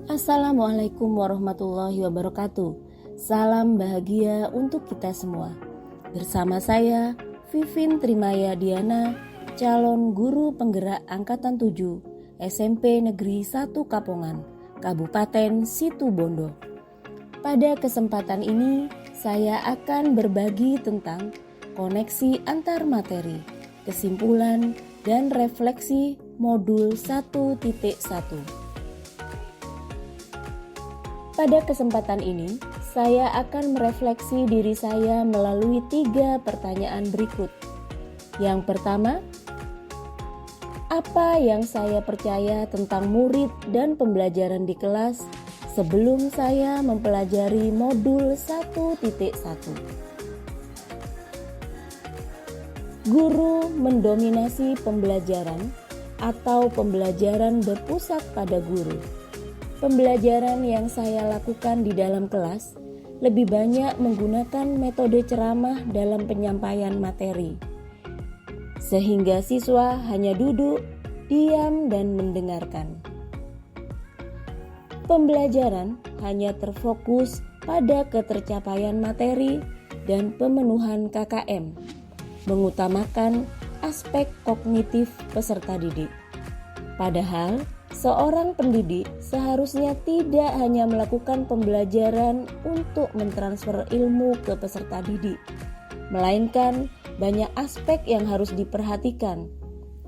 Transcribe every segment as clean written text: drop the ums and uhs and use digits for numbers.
Assalamualaikum warahmatullahi wabarakatuh. Salam bahagia untuk kita semua. Bersama saya, Vivin Trimaya Diana, calon guru penggerak Angkatan 7 SMP Negeri 1 Kapongan, Kabupaten Situbondo. Pada kesempatan ini, saya akan berbagi tentang koneksi antar materi, kesimpulan, dan refleksi modul 1.1. Pada kesempatan ini, saya akan merefleksi diri saya melalui 3 pertanyaan berikut. Yang pertama, apa yang saya percaya tentang murid dan pembelajaran di kelas sebelum saya mempelajari modul 1.1? Guru mendominasi pembelajaran atau pembelajaran berpusat pada guru. Pembelajaran yang saya lakukan di dalam kelas lebih banyak menggunakan metode ceramah dalam penyampaian materi, sehingga siswa hanya duduk, diam, dan mendengarkan. Pembelajaran hanya terfokus pada ketercapaian materi dan pemenuhan KKM, mengutamakan aspek kognitif peserta didik. Padahal, seorang pendidik seharusnya tidak hanya melakukan pembelajaran untuk mentransfer ilmu ke peserta didik, melainkan banyak aspek yang harus diperhatikan,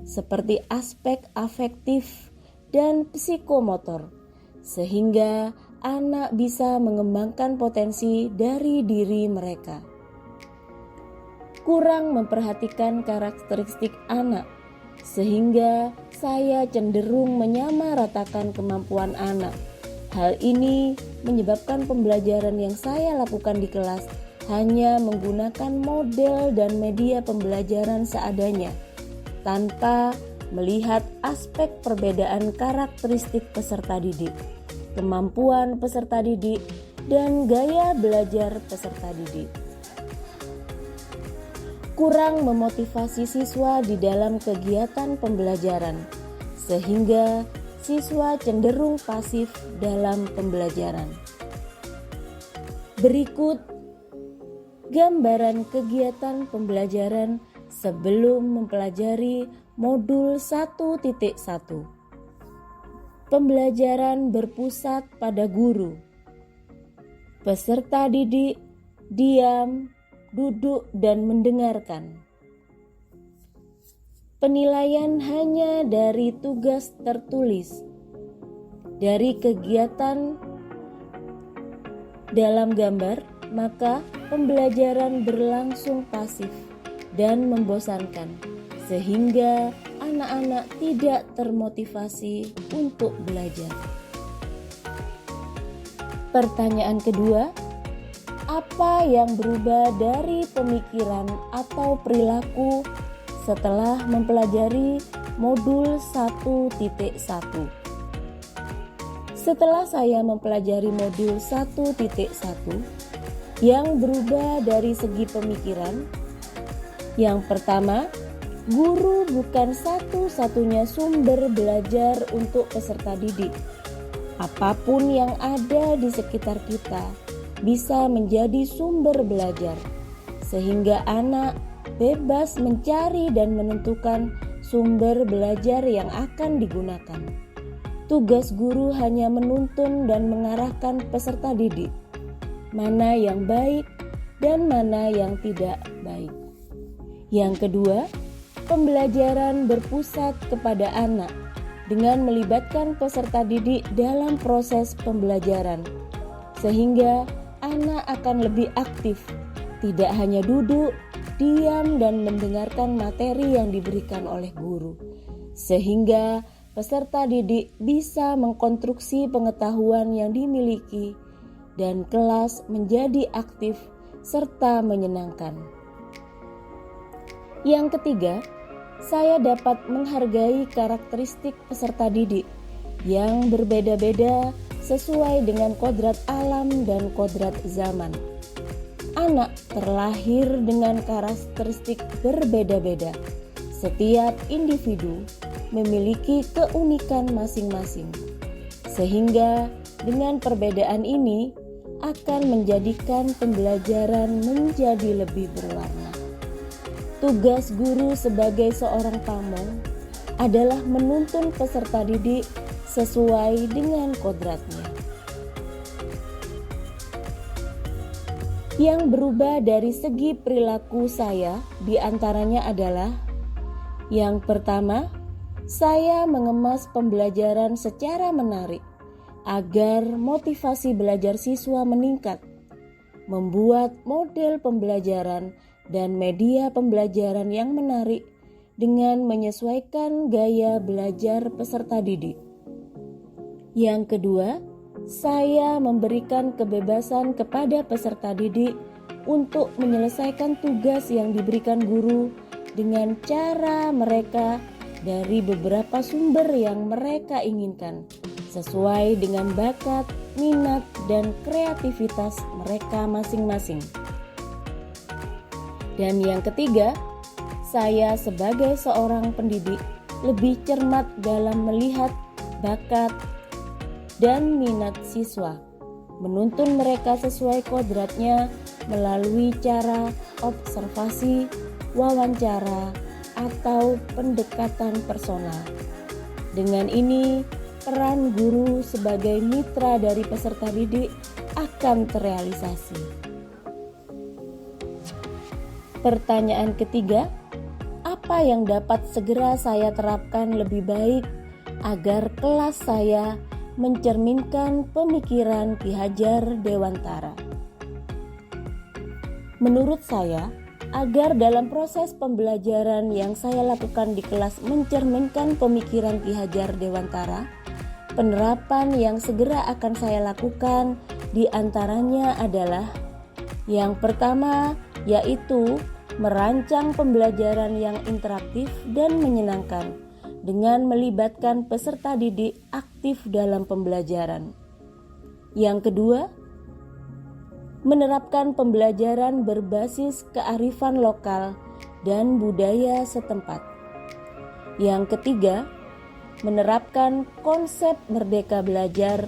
seperti aspek afektif dan psikomotor, sehingga anak bisa mengembangkan potensi dari diri mereka. Kurang memperhatikan karakteristik anak, sehingga saya cenderung menyamaratakan kemampuan anak. Hal ini menyebabkan pembelajaran yang saya lakukan di kelas hanya menggunakan model dan media pembelajaran seadanya, tanpa melihat aspek perbedaan karakteristik peserta didik, kemampuan peserta didik, dan gaya belajar peserta didik. Kurang memotivasi siswa di dalam kegiatan pembelajaran, sehingga siswa cenderung pasif dalam pembelajaran. Berikut gambaran kegiatan pembelajaran sebelum mempelajari modul 1.1. Pembelajaran berpusat pada guru. Peserta didik diam, duduk, dan mendengarkan. Penilaian hanya dari tugas tertulis. Dari kegiatan dalam gambar, maka pembelajaran berlangsung pasif dan membosankan, sehingga anak-anak tidak termotivasi untuk belajar. Pertanyaan kedua, apa yang berubah dari pemikiran atau perilaku setelah mempelajari modul 1.1? Setelah saya mempelajari modul 1.1, yang berubah dari segi pemikiran, yang pertama, guru bukan satu-satunya sumber belajar untuk peserta didik. Apapun yang ada di sekitar kita bisa menjadi sumber belajar, sehingga anak bebas mencari dan menentukan sumber belajar yang akan digunakan. Tugas guru hanya menuntun dan mengarahkan peserta didik, mana yang baik dan mana yang tidak baik. Yang kedua, pembelajaran berpusat kepada anak dengan melibatkan peserta didik dalam proses pembelajaran, sehingga anak akan lebih aktif, tidak hanya duduk, diam, dan mendengarkan materi yang diberikan oleh guru, sehingga peserta didik bisa mengkonstruksi pengetahuan yang dimiliki dan kelas menjadi aktif serta menyenangkan. Yang ketiga, saya dapat menghargai karakteristik peserta didik yang berbeda-beda sesuai dengan kodrat alam dan kodrat zaman. Anak terlahir dengan karakteristik berbeda-beda. Setiap individu memiliki keunikan masing-masing. Sehingga dengan perbedaan ini akan menjadikan pembelajaran menjadi lebih berwarna. Tugas guru sebagai seorang pamong adalah menuntun peserta didik sesuai dengan kodratnya. Yang berubah dari segi perilaku saya diantaranya adalah: yang pertama, saya mengemas pembelajaran secara menarik agar motivasi belajar siswa meningkat, membuat model pembelajaran dan media pembelajaran yang menarik dengan menyesuaikan gaya belajar peserta didik. Yang kedua, saya memberikan kebebasan kepada peserta didik untuk menyelesaikan tugas yang diberikan guru dengan cara mereka dari beberapa sumber yang mereka inginkan, sesuai dengan bakat, minat, dan kreativitas mereka masing-masing. Dan yang ketiga, saya sebagai seorang pendidik lebih cermat dalam melihat bakat dan minat siswa, menuntun mereka sesuai kodratnya melalui cara observasi, wawancara, atau pendekatan personal. Dengan ini, peran guru sebagai mitra dari peserta didik akan terrealisasi. Pertanyaan ketiga, apa yang dapat segera saya terapkan lebih baik agar kelas saya mencerminkan pemikiran Ki Hajar Dewantara? Menurut saya, agar dalam proses pembelajaran yang saya lakukan di kelas mencerminkan pemikiran Ki Hajar Dewantara, penerapan yang segera akan saya lakukan diantaranya adalah: yang pertama, yaitu merancang pembelajaran yang interaktif dan menyenangkan dengan melibatkan peserta didik aktif dalam pembelajaran. Yang kedua, menerapkan pembelajaran berbasis kearifan lokal dan budaya setempat. Yang ketiga, menerapkan konsep merdeka belajar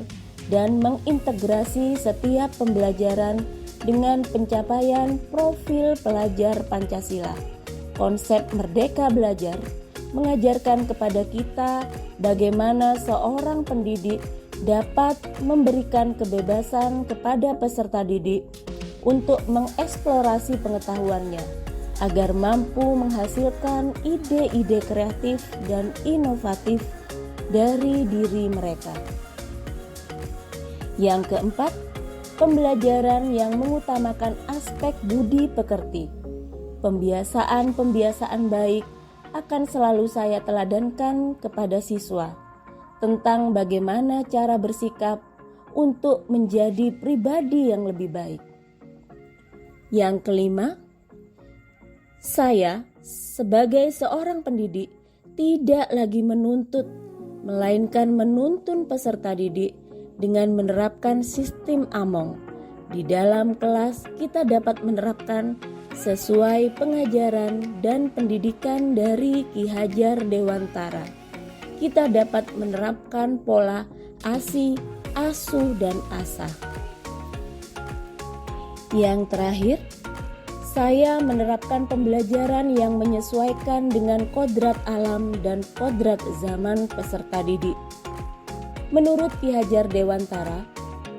dan mengintegrasi setiap pembelajaran dengan pencapaian profil pelajar Pancasila. Konsep merdeka belajar mengajarkan kepada kita bagaimana seorang pendidik dapat memberikan kebebasan kepada peserta didik untuk mengeksplorasi pengetahuannya agar mampu menghasilkan ide-ide kreatif dan inovatif dari diri mereka. Yang keempat, pembelajaran yang mengutamakan aspek budi pekerti. Pembiasaan-pembiasaan baik akan selalu saya teladankan kepada siswa tentang bagaimana cara bersikap untuk menjadi pribadi yang lebih baik. Yang kelima, saya sebagai seorang pendidik tidak lagi menuntut, melainkan menuntun peserta didik dengan menerapkan sistem Among. Di dalam kelas kita dapat menerapkan sesuai pengajaran dan pendidikan dari Ki Hajar Dewantara. Kita dapat menerapkan pola ASI, ASUH, dan ASAH. Yang terakhir, saya menerapkan pembelajaran yang menyesuaikan dengan kodrat alam dan kodrat zaman peserta didik. Menurut Ki Hajar Dewantara,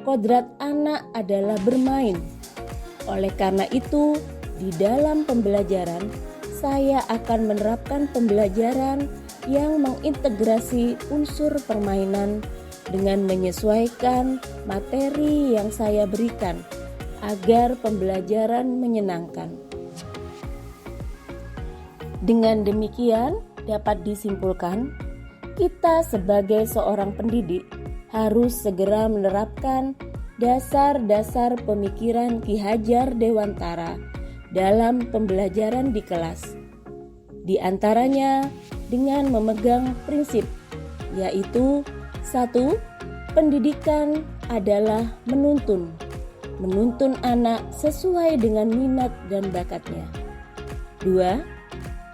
kodrat anak adalah bermain. Oleh karena itu, di dalam pembelajaran, saya akan menerapkan pembelajaran yang mengintegrasi unsur permainan dengan menyesuaikan materi yang saya berikan agar pembelajaran menyenangkan. Dengan demikian, dapat disimpulkan, kita sebagai seorang pendidik harus segera menerapkan dasar-dasar pemikiran Ki Hajar Dewantara dalam pembelajaran di kelas. Di antaranya dengan memegang prinsip, yaitu 1. Pendidikan adalah menuntun anak sesuai dengan minat dan bakatnya. 2.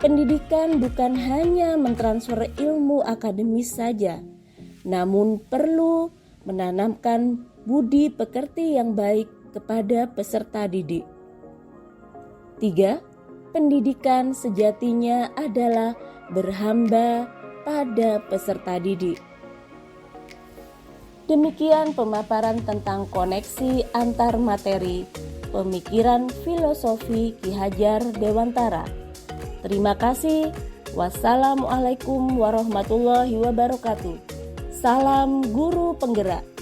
Pendidikan bukan hanya mentransfer ilmu akademis saja, namun perlu menanamkan budi pekerti yang baik kepada peserta didik. 3. Pendidikan sejatinya adalah berhamba pada peserta didik. Demikian pemaparan tentang koneksi antar materi pemikiran filosofi Ki Hajar Dewantara. Terima kasih. Wassalamualaikum warahmatullahi wabarakatuh. Salam guru penggerak.